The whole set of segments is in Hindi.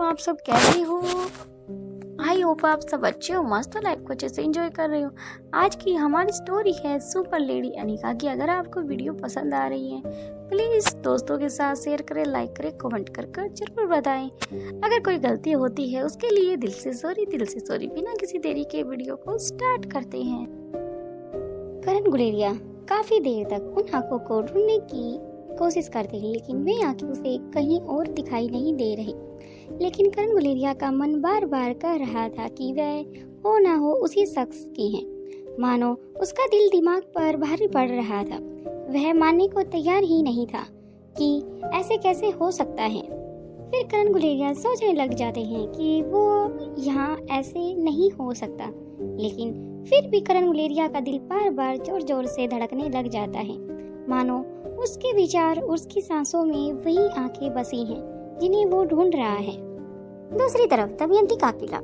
आप सब कैसे हो। आई होप आप सब अच्छे हो, मस्त हो, लाइफ को अच्छे से एंजॉय कर रहे हो। आज की हमारी स्टोरी है सुपर लेडी अनिका की। अगर आपको वीडियो पसंद आ रही है प्लीज़ दोस्तों के साथ शेयर करें, लाइक करें, कमेंट कर जरूर बताएं। अगर कोई गलती होती है उसके लिए दिल से सॉरी। बिना किसी देरी के वीडियो को स्टार्ट करते हैं। करण गुलेरिया काफी देर तक उन आंखों को ढूंढने की कोशिश करते हैं, लेकिन वे आंखें उसे कहीं और दिखाई नहीं दे रही। लेकिन करण गुलेरिया का मन बार बार कह रहा था कि वह हो ना हो उसी शख्स की है। मानो उसका दिल दिमाग पर भारी पड़ रहा था। वह मानने को तैयार ही नहीं था कि ऐसे कैसे हो सकता है। फिर करण गुलेरिया सोचने लग जाते हैं कि वो यहाँ ऐसे नहीं हो सकता, लेकिन फिर भी करण गुलेरिया का दिल बार बार जोर जोर से धड़कने लग जाता है। मानो उसके विचार, उसकी सांसों में वही आंखें बसी हैं जिन्हें वो ढूंढ रहा है। दूसरी तरफ दमयंती का किला।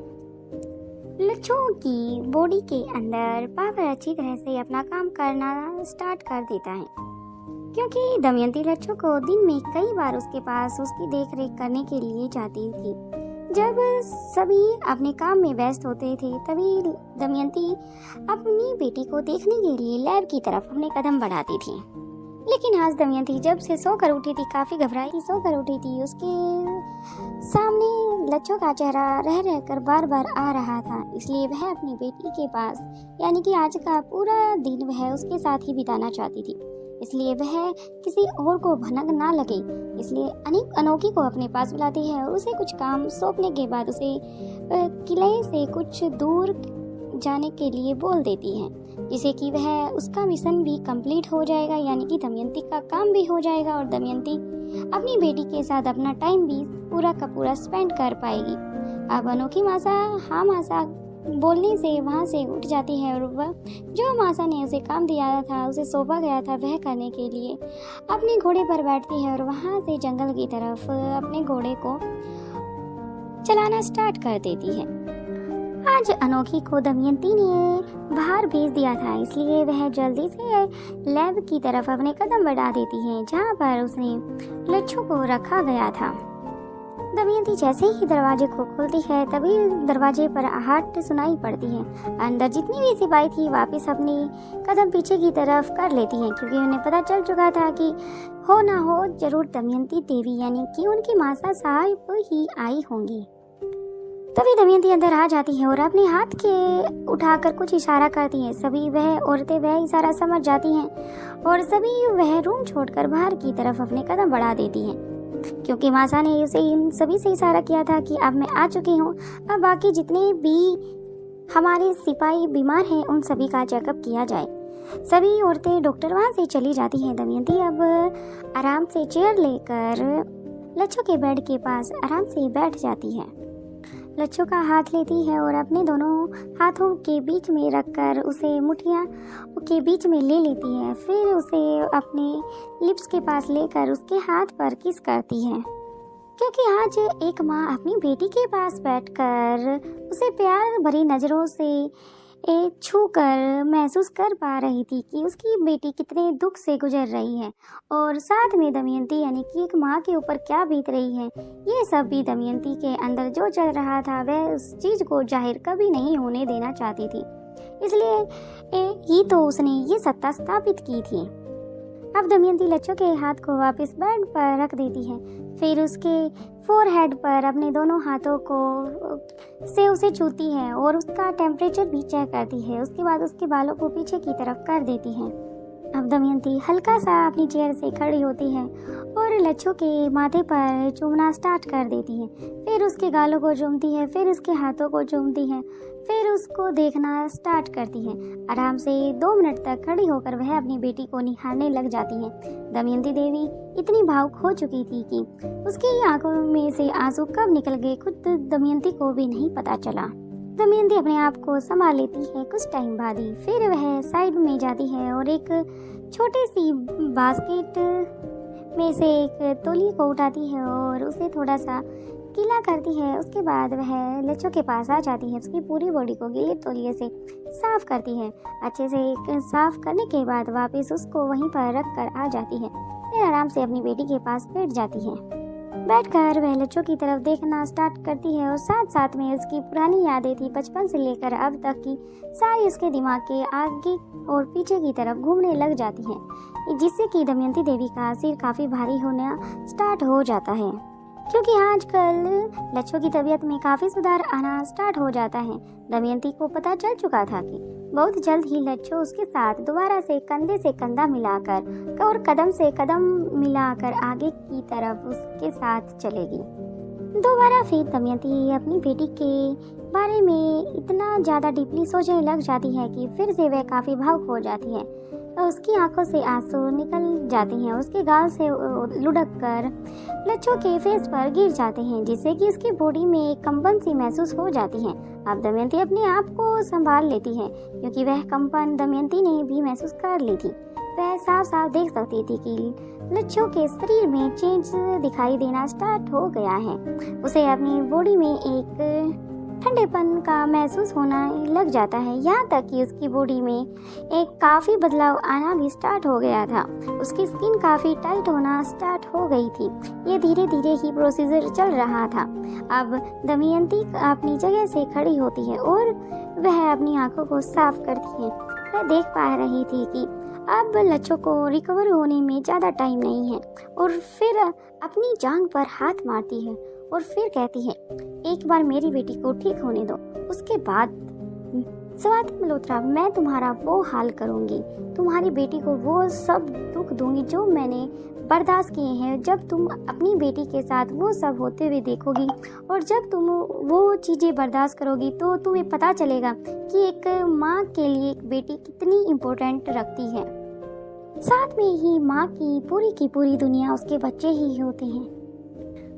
लच्छू की बॉडी के अंदर पावर अच्छी तरह से अपना काम करना स्टार्ट कर देता है, क्योंकि दमयंती लच्छू को दिन में कई बार उसके पास उसकी देख रेख करने के लिए जाती थी। जब सभी अपने काम में व्यस्त होते थे तभी दमयंती अपनी बेटी को देखने के लिए लैब की तरफ अपने कदम बढ़ाती थी। लेकिन आज दमयंती जब से सोकर उठी थी, काफी घबराई सोकर उठी थी। उसके सामने लच्छू का चेहरा रह रहकर बार बार आ रहा था, इसलिए वह अपनी बेटी के पास यानी कि आज का पूरा दिन वह उसके साथ ही बिताना चाहती थी। इसलिए वह किसी और को भनक ना लगे, इसलिए अनोखी को अपने पास बुलाती है और उसे कुछ काम सौंपने के बाद उसे किले से कुछ दूर जाने के लिए बोल देती है, जिसे कि वह उसका मिशन भी कंप्लीट हो जाएगा, यानी कि दमयंती का काम भी हो जाएगा और दमयंती अपनी बेटी के साथ अपना टाइम भी पूरा का पूरा स्पेंड कर पाएगी। अब अनोखी मासा हाँ मासा बोलने से वहाँ से उठ जाती है और वह जो मासा ने उसे काम दिया था, उसे सौंपा गया था, वह करने के लिए अपने घोड़े पर बैठती है और वहाँ से जंगल की तरफ अपने घोड़े को चलाना स्टार्ट कर देती है। आज अनोखी को दमयंती ने बाहर भेज दिया था, इसलिए वह जल्दी से लैब की तरफ अपने कदम बढ़ा देती है जहाँ पर उसने लच्छू को रखा गया था। दमयंती जैसे ही दरवाजे को खोलती है तभी दरवाजे पर आहट सुनाई पड़ती है। अंदर जितनी भी सिपाही थी वापस अपनी कदम पीछे की तरफ कर लेती हैं, क्योंकि उन्हें पता चल चुका था कि हो ना हो जरूर दमयंती देवी यानी कि उनकी मासा साहिब ही आई होंगी। तभी दमयंती अंदर आ जाती है और अपने हाथ के उठाकर कुछ इशारा करती है। सभी वह औरतें वह इशारा समझ जाती हैं और सभी वह रूम छोड़कर बाहर की तरफ अपने कदम बढ़ा देती हैं, क्योंकि मासा ने उसे इन सभी से इशारा किया था कि अब मैं आ चुकी हूँ। अब बाकी जितने भी हमारे सिपाही बीमार हैं उन सभी का चेकअप किया जाए। सभी औरतें डॉक्टर वहाँ से चली जाती हैं। दमयंती अब आराम से चेयर लेकर लच्छू के बेड के पास आराम से बैठ जाती है। लच्छू का हाथ लेती है और अपने दोनों हाथों के बीच में रखकर उसे मुठियाँ के बीच में ले लेती है। फिर उसे अपने लिप्स के पास लेकर उसके हाथ पर किस करती है, क्योंकि आज एक माँ अपनी बेटी के पास बैठकर उसे प्यार भरी नज़रों से छू कर महसूस कर पा रही थी कि उसकी बेटी कितने दुख से गुजर रही है और साथ में दमयंती यानी कि एक माँ के ऊपर क्या बीत रही है। ये सब भी दमयंती के अंदर जो चल रहा था वह उस चीज़ को जाहिर कभी नहीं होने देना चाहती थी, इसलिए ही तो उसने ये सत्ता स्थापित की थी। अब दमयंती लच्छू के हाथ को वापस बेड पर रख देती है, फिर उसके फोरहेड पर अपने दोनों हाथों को से उसे छूती है और उसका टेम्परेचर भी चेक करती है। उसके बाद उसके बालों को पीछे की तरफ कर देती है। अब दमयंती हल्का सा अपनी चेयर से खड़ी होती है और लच्छू के माथे पर चूमना स्टार्ट कर देती है। फिर उसके गालों को चूमती है, फिर उसके हाथों को चूमती है, फिर उसको देखना स्टार्ट करती है। आराम से 2 मिनट तक खड़ी होकर वह अपनी बेटी को निहारने लग जाती है। दमयंती देवी इतनी भावुक हो चुकी थी कि उसकी आंखों में से आंसू कब निकल गए खुद दमयंती को भी नहीं पता चला। दमयंती अपने आप को संभाल लेती है कुछ टाइम बाद ही। फिर वह साइड में जाती है और एक छोटी सी बास्केट में से एक तौलिए को उठाती है और उसे थोड़ा सा गीला करती है। उसके बाद वह लच्छू के पास आ जाती है, उसकी पूरी बॉडी को गीले तौलिए से साफ करती है। अच्छे से साफ करने के बाद वापस उसको वहीं पर रख कर आ जाती है, फिर आराम से अपनी बेटी के पास बैठ जाती है। बैठकर वह लच्छो की तरफ देखना स्टार्ट करती है और साथ साथ में उसकी पुरानी यादें थी बचपन से लेकर अब तक की सारी उसके दिमाग के आगे और पीछे की तरफ घूमने लग जाती हैं, जिससे कि दमयंती देवी का सिर काफ़ी भारी होना स्टार्ट हो जाता है। क्योंकि आजकल लच्छो की तबीयत में काफ़ी सुधार आना स्टार्ट हो जाता है। दमयंती को पता चल चुका था कि बहुत जल्द ही लच्छो उसके साथ दोबारा से कंधा मिलाकर और कदम से कदम मिलाकर आगे की तरफ उसके साथ चलेगी। दोबारा फिर दमयंती अपनी बेटी के बारे में इतना ज़्यादा डीपली सोचने लग जाती है कि फिर से वह काफ़ी भावुक हो जाती है और उसकी आंखों से आंसू निकल जाते हैं। उसके गाल से लुढ़क कर लच्छो के फेस पर गिर जाते हैं, जिससे कि उसकी बॉडी में एक कंपन सी महसूस हो जाती है। अब दमयंती अपने आप को संभाल लेती है, क्योंकि वह कंपन दमयंती ने भी महसूस कर ली थी। वह साफ साफ देख सकती थी कि लच्छो के शरीर में चेंज दिखाई देना स्टार्ट हो गया है। उसे अपनी बॉडी में एक ठंडेपन का महसूस होना लग जाता है, यहाँ तक कि उसकी बॉडी में एक काफ़ी बदलाव आना भी स्टार्ट हो गया था। उसकी स्किन काफ़ी टाइट होना स्टार्ट हो गई थी। ये धीरे धीरे ही प्रोसीजर चल रहा था। अब दमयंती अपनी जगह से खड़ी होती है और वह अपनी आंखों को साफ करती है। वह देख पा रही थी कि अब लच्छो को रिकवर होने में ज़्यादा टाइम नहीं है और फिर अपनी जांघ पर हाथ मारती है और फिर कहती है, एक बार मेरी बेटी को ठीक होने दो, उसके बाद स्वाति मल्होत्रा मैं तुम्हारा वो हाल करूंगी, तुम्हारी बेटी को वो सब दुख दूंगी जो मैंने बर्दाश्त किए हैं। जब तुम अपनी बेटी के साथ वो सब होते हुए देखोगी और जब तुम वो चीज़ें बर्दाश्त करोगी तो तुम्हें पता चलेगा कि एक माँ के लिए एक बेटी कितनी इम्पोर्टेंट रखती है। साथ में ही माँ की पूरी दुनिया उसके बच्चे ही होते हैं।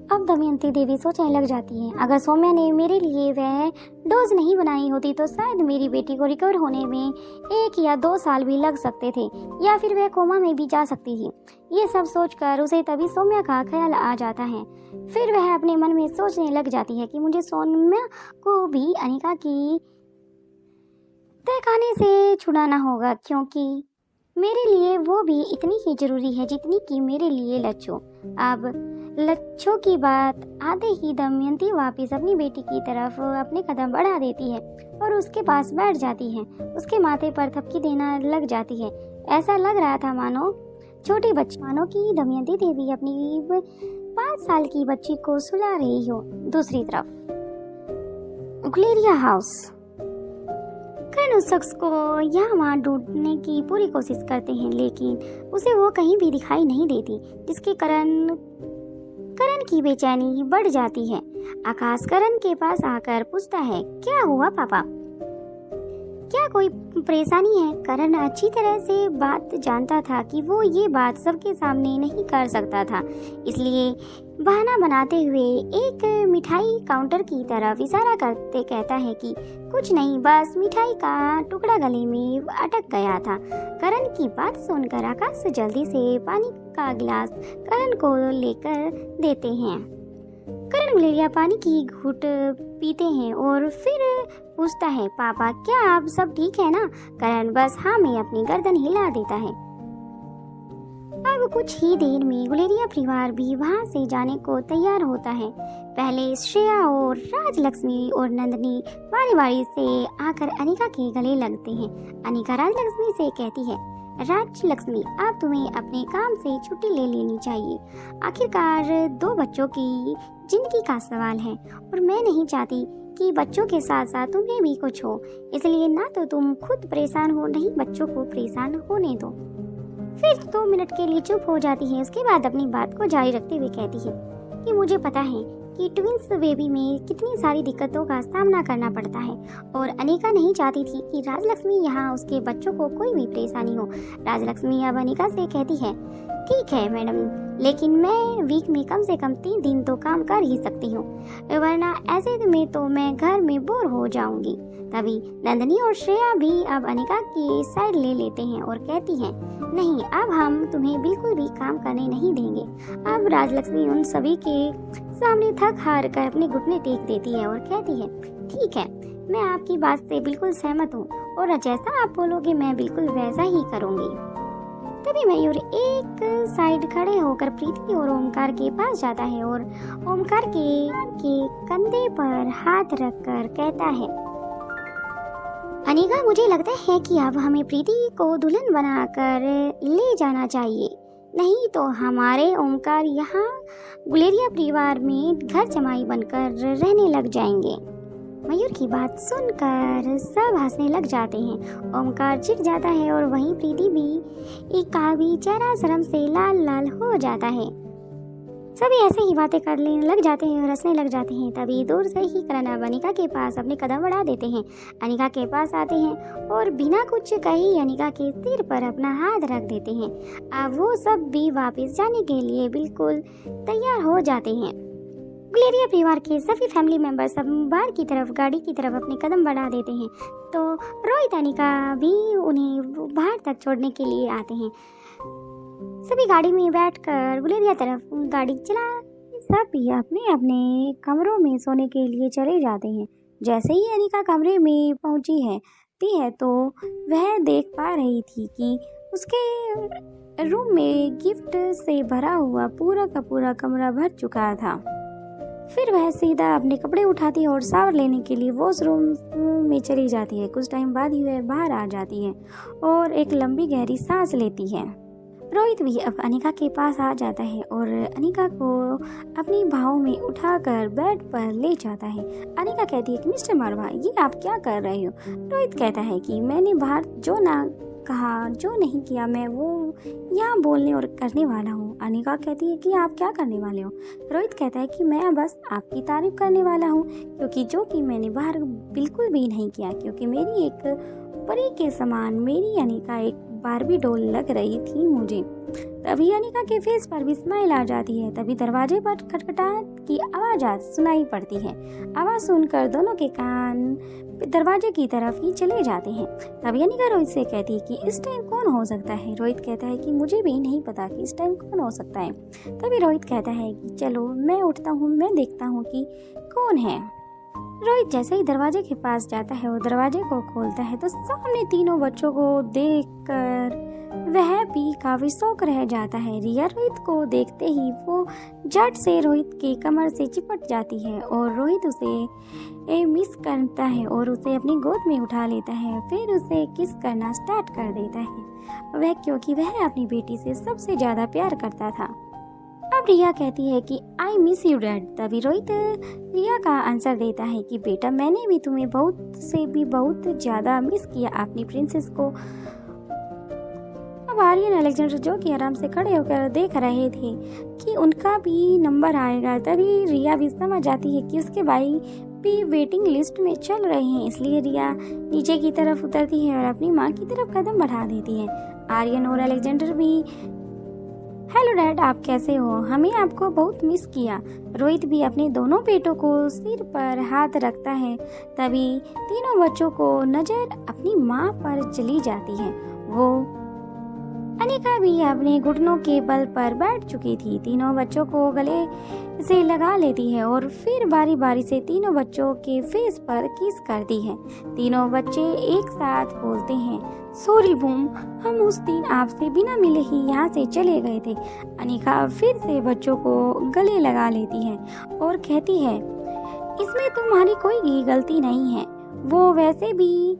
अब दमयंती देवी सोचने लग जाती है, अगर सौम्या ने मेरे लिए वह डोज नहीं बनाई होती तो शायद मेरी बेटी को रिकवर होने में 1 या 2 साल भी लग सकते थे, या फिर वह कोमा में भी जा सकती थी। ये सब सोचकर उसे तभी सौम्या का ख्याल आ जाता है। फिर वह अपने मन में सोचने लग जाती है कि मुझे सौम्या को भी अनिका की तहखाने से छुड़ाना होगा, क्योंकि मेरे लिए वो भी इतनी ही जरूरी है जितनी कि मेरे लिए लच्छो। अब लच्छो की बात आते ही दमयंती वापस अपनी बेटी की तरफ अपने कदम बढ़ा देती है और उसके पास बैठ जाती है। उसके माथे पर थपकी देना लग जाती है। ऐसा लग रहा था मानो छोटी बच्ची, मानो कि दमयंती देवी अपनी 5 साल की बच्ची को सुला रही हो। दूसरी तरफ गुलेरिया हाउस, करण उस शख्स को यहाँ वहाँ ढूंढने की पूरी कोशिश करते हैं, लेकिन उसे वो कहीं भी दिखाई नहीं देती, जिसके करण की बेचैनी बढ़ जाती है। आकाश करण के पास आकर पूछता है, क्या हुआ पापा, क्या कोई परेशानी है? करण अच्छी तरह से बात जानता था कि वो ये बात सबके सामने नहीं कर सकता था, इसलिए बहाना बनाते हुए एक मिठाई काउंटर की तरफ इशारा करते कहता है कि कुछ नहीं, बस मिठाई का टुकड़ा गले में अटक गया था। करण की बात सुनकर आकाश जल्दी से पानी का गिलास करण को लेकर देते हैं। करण गुलेरिया पानी की घूंट पीते हैं और फिर पूछता है, पापा क्या आप सब ठीक है ना? करण बस हाँ में अपनी गर्दन हिला देता है। अब कुछ ही देर में गुलेरिया परिवार भी वहाँ से जाने को तैयार होता है। पहले श्रेया और राजलक्ष्मी और नंदनी बारी से आकर अनिका के गले लगते हैं। अनिका राजलक्ष्मी से कहती है, राजलक्ष्मी अब तुम्हें अपने काम से छुट्टी ले लेनी चाहिए। आखिरकार 2 बच्चों की जिंदगी का सवाल है और मैं नहीं चाहती कि बच्चों के साथ साथ तुम्हें भी कुछ हो, इसलिए ना तो तुम खुद परेशान हो, नहीं बच्चों को परेशान होने दो। फिर 2 मिनट के लिए चुप हो जाती है। उसके बाद अपनी बात को जारी रखते हुए कहती है कि मुझे पता है कि ट्विंस बेबी में कितनी सारी दिक्कतों का सामना करना पड़ता है और अनिका नहीं चाहती थी कि राजलक्ष्मी यहाँ उसके बच्चों को कोई भी परेशानी हो। राजलक्ष्मी अब अनिका से कहती है, ठीक है मैडम, लेकिन मैं वीक में कम से कम 3 दिन तो काम कर ही सकती हूँ, वरना ऐसे में तो मैं घर में बोर हो जाऊंगी। तभी नंदनी और श्रेया भी अब अनिका की साइड ले लेते हैं और कहती हैं, नहीं अब हम तुम्हें बिल्कुल भी काम करने नहीं देंगे। अब राजलक्ष्मी उन सभी के सामने थक हार कर अपने घुटने टेक देती है और कहती है, ठीक है, मैं आपकी बात से बिल्कुल सहमत हूँ और जैसा आप बोलोगे मैं बिल्कुल वैसा ही करूँगी। तभी मयूर एक साइड खड़े होकर प्रीति और ओमकार के पास जाता है और ओमकार के कंधे पर हाथ रखकर कहता है, अनिका, मुझे लगता है कि अब हमें प्रीति को दुल्हन बनाकर ले जाना चाहिए, नहीं तो हमारे ओमकार यहाँ गुलेरिया परिवार में घर जमाई बनकर रहने लग जाएंगे। मयूर की बात सुनकर सब हंसने लग जाते हैं। ओमकार चिढ़ जाता है और वहीं प्रीति भी का बेचारा शर्म से लाल लाल हो जाता है। सभी ऐसे ही बातें करने लग जाते हैं और हंसने लग जाते हैं। तभी दूर से ही करण अनिका के पास अपने कदम बढ़ा देते हैं। अनिका के पास आते हैं और बिना कुछ कहे अनिका के सिर पर अपना हाथ रख देते हैं। अब वो सब भी वापस जाने के लिए बिल्कुल तैयार हो जाते हैं। गुलेरिया परिवार के सभी फैमिली मेंबर्स सब बाहर की तरफ गाड़ी की तरफ अपने कदम बढ़ा देते हैं, तो रोहित अनिका भी उन्हें बाहर तक छोड़ने के लिए आते हैं। सभी गाड़ी में बैठकर गुलेरिया तरफ गाड़ी चला सभी अपने अपने कमरों में सोने के लिए चले जाते हैं। जैसे ही अनिका कमरे में पहुंची है तो वह देख पा रही थी कि उसके रूम में गिफ्ट से भरा हुआ पूरा का पूरा कमरा भर चुका था। फिर वह सीधा अपने कपड़े उठाती है और शावर लेने के लिए वॉशरूम में चली जाती है। कुछ टाइम बाद ही वह बाहर आ जाती है और एक लंबी गहरी सांस लेती है। रोहित भी अब अनिका के पास आ जाता है और अनिका को अपनी बाहों में उठाकर बेड पर ले जाता है। अनिका कहती है कि मिस्टर मरवा, ये आप क्या कर रहे हो? रोहित कहता है कि मैंने बाहर जो ना कहा, जो नहीं किया, मैं वो यहाँ बोलने और करने वाला हूँ। अनिका कहती है कि आप क्या करने वाले हो? रोहित कहता है कि मैं बस आपकी तारीफ करने वाला हूँ, क्योंकि जो कि मैंने बाहर बिल्कुल भी नहीं किया, क्योंकि मेरी एक परी के समान मेरी अनिका एक बारबी डॉल लग रही थी मुझे। तभी अनिका के फेस पर भी स्माइल आ जाती है। तभी दरवाजे पर खटखटाहट की आवाज सुनाई पड़ती है। आवाज सुनकर दोनों के कान दरवाजे की तरफ ही चले जाते हैं। तभी अनिका रोहित से कहती है कि इस टाइम कौन हो सकता है? रोहित कहता है कि मुझे भी नहीं पता कि इस टाइम कौन हो सकता है। तभी रोहित कहता है कि चलो मैं उठता हूँ, मैं देखता हूँ कि कौन है। रोहित जैसे ही दरवाजे के पास जाता है और दरवाजे को खोलता है तो सामने तीनों बच्चों को देखकर वह भी काफी शौक रह जाता है। रिया रोहित को देखते ही वो झट से रोहित के कमर से चिपट जाती है और रोहित उसे मिस करता है और उसे अपनी गोद में उठा लेता है। फिर उसे किस करना स्टार्ट कर देता है वह, क्योंकि वह अपनी बेटी से सबसे ज्यादा प्यार करता था। अब रिया कहती है कि आई मिस यू डैड। तभी रोहित रिया का आंसर देता है कि बेटा, मैंने भी तुम्हें बहुत ज्यादा मिस किया, अपनी प्रिंसेस को। अब आर्यन अलेक्जेंडर जो कि आराम से खड़े होकर देख रहे थे कि उनका भी नंबर आएगा, तभी रिया भी समझ जाती है कि उसके भाई भी वेटिंग लिस्ट में चल रहे हैं। इसलिए रिया नीचे की तरफ उतरती है और अपनी माँ की तरफ कदम बढ़ा देती है। आर्यन और अलेक्जेंडर भी, हेलो डैड, आप कैसे हो? हमें आपको बहुत मिस किया। रोहित भी अपने दोनों बेटों को सिर पर हाथ रखता है। तभी तीनों बच्चों को नजर अपनी माँ पर चली जाती है। वो अनिका भी अपने घुटनों के बल पर बैठ चुकी थी। तीनों बच्चों को गले से लगा लेती है और फिर बारी बारी से तीनों बच्चों के फेस पर किस करती है। तीनों बच्चे एक साथ बोलते हैं, सॉरी बूम, हम उस दिन आपसे बिना मिले ही यहाँ से चले गए थे। अनिका फिर से बच्चों को गले लगा लेती है और कहती है, इसमें तुम्हारी कोई गलती नहीं है, वो वैसे भी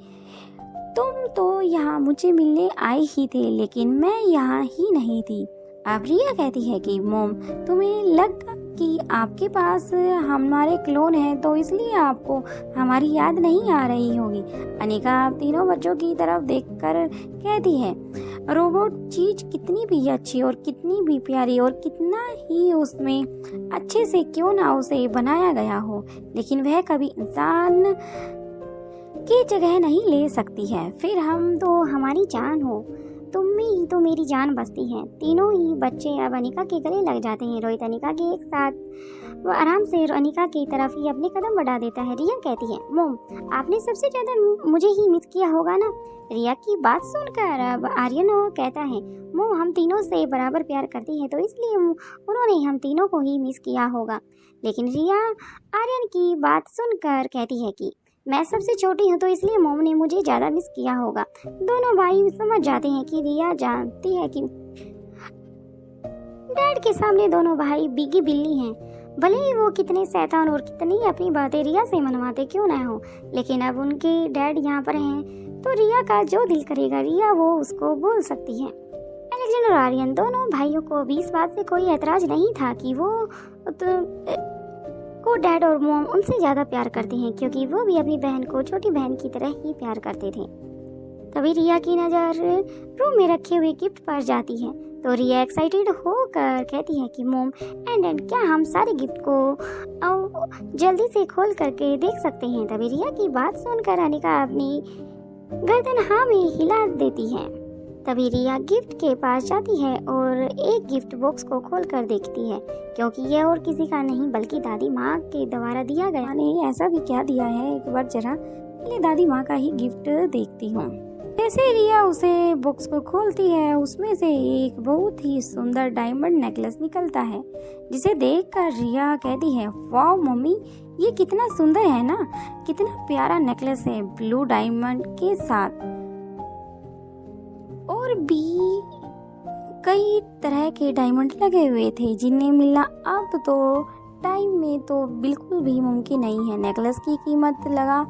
तुम तो यहाँ मुझे मिलने आए ही थे, लेकिन मैं यहाँ ही नहीं थी। अब रिया कहती है कि मोम, तुम्हें लगा कि आपके पास हमारे क्लोन हैं तो इसलिए आपको हमारी याद नहीं आ रही होगी। अनिका तीनों बच्चों की तरफ देखकर कहती है, रोबोट चीज कितनी भी अच्छी और कितनी भी प्यारी और कितना ही उसमें अच्छे से क्यों ना उसे बनाया गया हो, लेकिन वह कभी इंसान की जगह नहीं ले सकती है। फिर हम तो हमारी जान हो, तुम ही तो मेरी जान बसती है। तीनों ही बच्चे अब अनिका के गले लग जाते हैं। रोहित अनिका के एक साथ वो आराम से अनिका की तरफ ही अपने कदम बढ़ा देता है। रिया कहती है, मोम, आपने सबसे ज्यादा मुझे ही मिस किया होगा ना? रिया की बात सुनकर अब आर्यन कहता है, मोम, हम तीनों से बराबर प्यार करती है तो इसलिए उन्होंने हम तीनों को ही मिस किया होगा। लेकिन रिया आर्यन की बात सुनकर कहती है कि मैं सबसे छोटी हूँ तो इसलिए मॉम ने मुझे ज़्यादा मिस किया होगा। दोनों भाई समझ जाते हैं कि रिया जानती है कि डैड के सामने दोनों भाई बिगी बिल्ली हैं। भले ही वो कितने शैतान और कितनी अपनी बातें रिया से मनवाते क्यों ना हो, लेकिन अब उनके डैड यहाँ पर हैं तो रिया का जो दिल करेगा रिया वो उसको बोल सकती है। एलेक्जेंडर और आर्यन दोनों भाइयों को भी इस बात से कोई ऐतराज नहीं था कि को डैड और मॉम उनसे ज़्यादा प्यार करते हैं, क्योंकि वो भी अपनी बहन को छोटी बहन की तरह ही प्यार करते थे। तभी रिया की नज़र रूम में रखे हुए गिफ्ट पर जाती है तो रिया एक्साइटेड होकर कहती है कि मॉम एंड क्या हम सारे गिफ्ट को जल्दी से खोल करके देख सकते हैं। तभी रिया की बात सुनकर अनिका अपनी गर्दन हाँ में हिला देती है। तभी रिया गिफ्ट के पास जाती है और एक गिफ्ट बॉक्स को खोल कर देखती है, क्योंकि यह और किसी का नहीं बल्कि दादी माँ के द्वारा दिया गया। ने ऐसा भी क्या दिया है, एक बार जरा पहले दादी माँ का ही गिफ्ट देखती हूँ। जैसे रिया उसे बॉक्स को खोलती है उसमें से एक बहुत ही सुंदर डायमंड नेकलेस निकलता है, जिसे देखकर रिया कहती है वाह मम्मी ये कितना सुंदर है ना, कितना प्यारा नेकलेस है ब्लू डायमंड के साथ। और भी कई तरह के डायमंड लगे हुए थे जिन्हें मिलना अब तो टाइम में तो बिल्कुल भी मुमकिन नहीं है। नेकलेस की कीमत लगा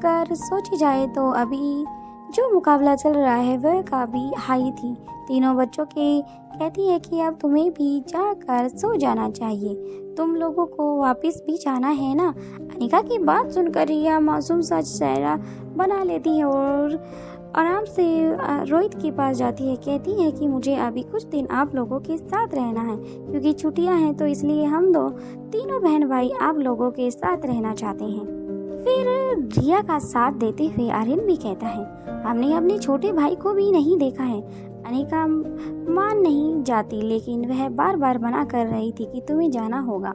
कर सोची जाए तो अभी जो मुकाबला चल रहा है वह काफ़ी हाई थी। तीनों बच्चों के कहती है कि अब तुम्हें भी जाकर सो जाना चाहिए, तुम लोगों को वापस भी जाना है ना। अनिका की बात सुनकर रिया मासूम सा चेहरा बना लेती है और आराम से रोहित के पास जाती है। कहती है कि मुझे अभी कुछ दिन आप लोगों के साथ रहना है, क्योंकि छुट्टियां हैं तो इसलिए हम तीनों बहन भाई आप लोगों के साथ रहना चाहते हैं। फिर रिया का साथ देते हुए आर्यन भी कहता है हमने अपने छोटे भाई को भी नहीं देखा है। अनिका मान नहीं जाती, लेकिन वह बार बार मना कर रही थी कि तुम्हें जाना होगा।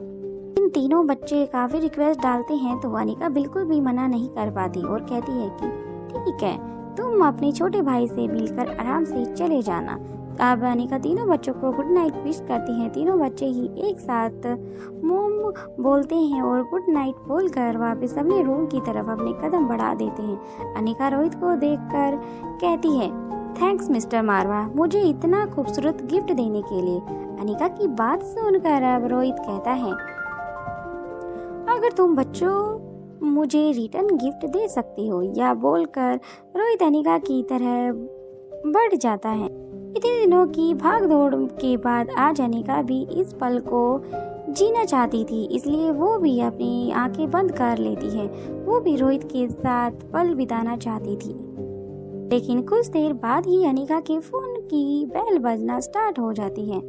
इन तीनों बच्चे काफ़ी रिक्वेस्ट डालते हैं तो अनिका बिल्कुल भी मना नहीं कर पाती और कहती है कि ठीक है तुम अपने छोटे भाई से मिलकर आराम से चले जाना। अब अनिका तीनों बच्चों को गुड नाइट विश करती हैं। तीनों बच्चे ही एक साथ मोम बोलते हैं और गुड नाइट बोलकर वापस अपने रूम की तरफ अपने कदम बढ़ा देते हैं। अनिका रोहित को देखकर कहती है थैंक्स मिस्टर मारवा मुझे इतना खूबसूरत गिफ्ट देने के लिए। अनिका की बात सुनकर अब रोहित कहता है अगर तुम बच्चों मुझे रिटर्न गिफ्ट दे सकती हो, या बोलकर रोहित अनिका की तरह बढ़ जाता है। इतने दिनों की भाग दौड़ के बाद आज अनिका भी इस पल को जीना चाहती थी, इसलिए वो भी अपनी आंखें बंद कर लेती है। वो भी रोहित के साथ पल बिताना चाहती थी। लेकिन कुछ देर बाद ही अनिका के फोन की बेल बजना स्टार्ट हो जाती है।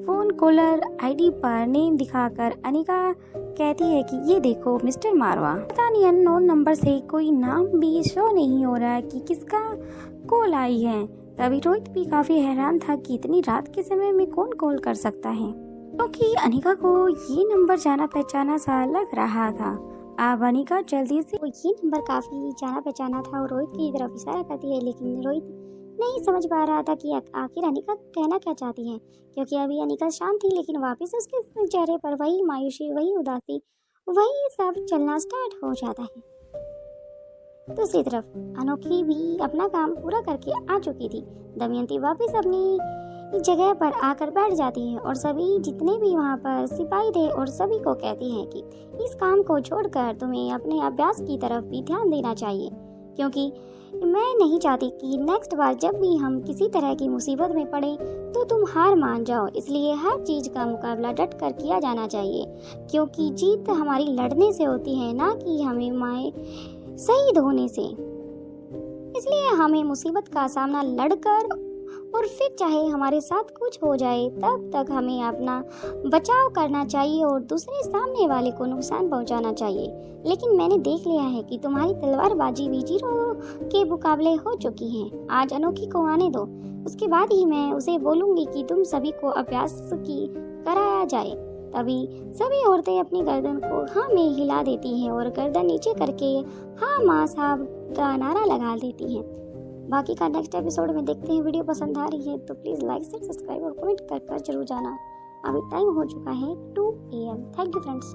फोन कॉलर आईडी पर नेम दिखाकर अनिका कहती है कि ये देखो मिस्टर मारवा। पता नहीं अननोन नंबर से कोई नाम भी शो नहीं हो रहा है कि किसका कॉल आई है। तभी रोहित भी काफी हैरान था कि इतनी रात के समय में कौन कॉल कर सकता है, क्योंकि अनिका को ये नंबर जाना पहचाना सा लग रहा था। अब अनिका जल्दी से ये नंबर काफी जाना पहचाना था और रोहित की तरफ इशारा करती है, लेकिन रोहित नहीं समझ पा रहा था कि आखिर अनिका कहना क्या चाहती है, क्योंकि अभी अनिका शांत थी लेकिन वापस उसके चेहरे पर वही मायूसी, वही उदासी, वही सब चलना स्टार्ट हो जाता है। दूसरी तरफ अनोखी भी अपना काम पूरा करके आ चुकी थी। दमयंती वापस अपनी जगह पर आकर बैठ जाती है और सभी जितने भी वहाँ पर सिपाही थे और सभी को कहती हैं कि इस काम को छोड़कर तुम्हें अपने अभ्यास की तरफ भी ध्यान देना चाहिए, क्योंकि मैं नहीं चाहती कि नेक्स्ट बार जब भी हम किसी तरह की मुसीबत में पड़े तो तुम हार मान जाओ। इसलिए हर चीज़ का मुकाबला डट कर किया जाना चाहिए, क्योंकि जीत हमारी लड़ने से होती है, ना कि हमें माए शहीद होने से। इसलिए हमें मुसीबत का सामना लड़कर और फिर चाहे हमारे साथ कुछ हो जाए तब तक हमें अपना बचाव करना चाहिए और दूसरे सामने वाले को नुकसान पहुंचाना चाहिए। लेकिन मैंने देख लिया है कि तुम्हारी तलवारबाजी भी जीरो के मुकाबले हो चुकी है। आज अनोखी को आने दो, उसके बाद ही मैं उसे बोलूंगी कि तुम सभी को अभ्यास की कराया जाए। तभी सभी औरतें अपनी गर्दन को हाँ में हिला देती हैं और गर्दन नीचे करके हाँ माँ साहब का नारा लगा देती हैं। बाकी का नेक्स्ट एपिसोड में देखते हैं। वीडियो पसंद आ रही है तो प्लीज़ लाइक शेयर सब्सक्राइब और कमेंट कर जरूर जाना। अभी टाइम हो चुका है 2 AM। Thank you friends.